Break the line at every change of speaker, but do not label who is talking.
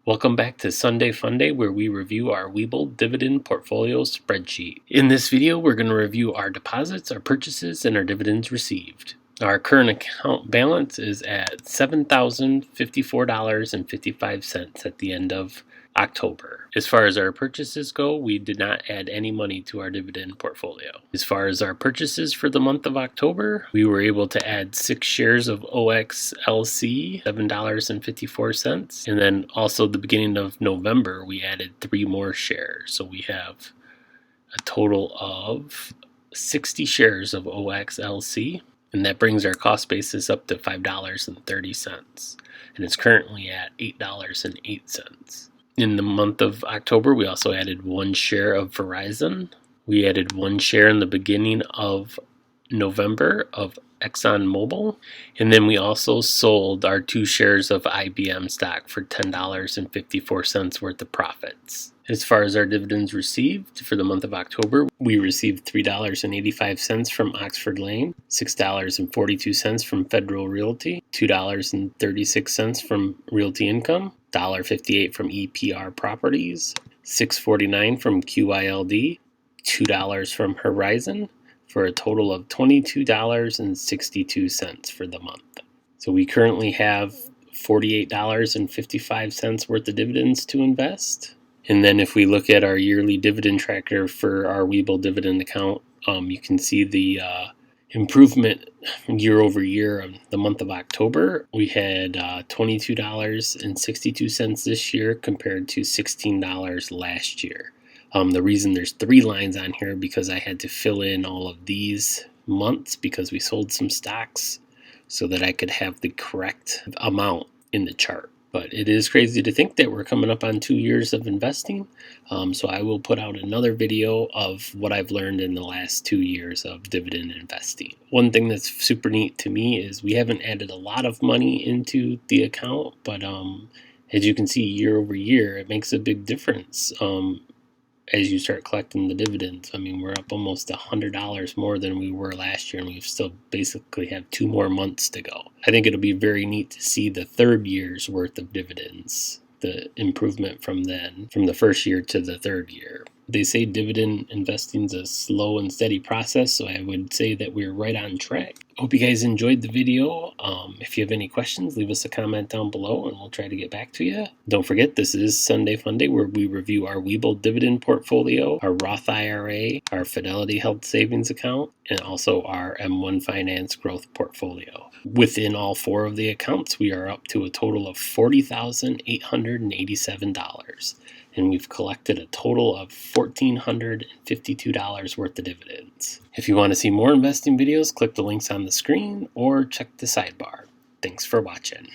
Welcome back to Sunday Funday, where we review our Webull dividend portfolio spreadsheet. In this video, we're going to review our deposits, our purchases, and our dividends received. Our current account balance is at $7,054.55 at the end of October. As far as our purchases go, we did not add any money to our dividend portfolio. As far as our purchases for the month of October, we were able to add 6 shares of OXLC, $7.54. And then also the beginning of November, we added 3 more shares. So we have a total of 60 shares of OXLC. And that brings our cost basis up to $5.30. And it's currently at $8.08. In the month of October, we also added 1 share of Verizon. We added 1 share in the beginning of November of ExxonMobil. And then we also sold our 2 shares of IBM stock for $10.54 worth of profits. As far as our dividends received for the month of October, we received $3.85 from Oxford Lane, $6.42 from Federal Realty, $2.36 from Realty Income, $1.58 from EPR Properties, $6.49 from QYLD, $2 from Horizon, for a total of $22.62 for the month. So we currently have $48.55 worth of dividends to invest. And then if we look at our yearly dividend tracker for our Webull dividend account, you can see the improvement year over year of the month of October. We had $22.62 this year compared to $16 last year. The reason there's 3 lines on here because I had to fill in all of these months because we sold some stocks so that I could have the correct amount in the chart. But it is crazy to think that we're coming up on 2 years of investing. So I will put out another video of what I've learned in the last 2 years of dividend investing. One thing that's super neat to me is we haven't added a lot of money into the account, but as you can see year over year, it makes a big difference. As you start collecting the dividends. I mean, we're up almost $100 more than we were last year, and we still basically have 2 more months to go. I think it'll be very neat to see the 3rd year's worth of dividends, the improvement from then, from the 1st year to the 3rd year. They say dividend investing is a slow and steady process, so I would say that we're right on track. Hope you guys enjoyed the video. If you have any questions, leave us a comment down below and we'll try to get back to you. Don't forget, this is Sunday Funday, where we review our Webull dividend portfolio, our Roth IRA, our Fidelity Health Savings Account, and also our M1 Finance Growth Portfolio. Within all 4 of the accounts, we are up to a total of $40,887. And we've collected a total of $1,452 worth of dividends. If you want to see more investing videos, click the links on the screen or check the sidebar. Thanks for watching.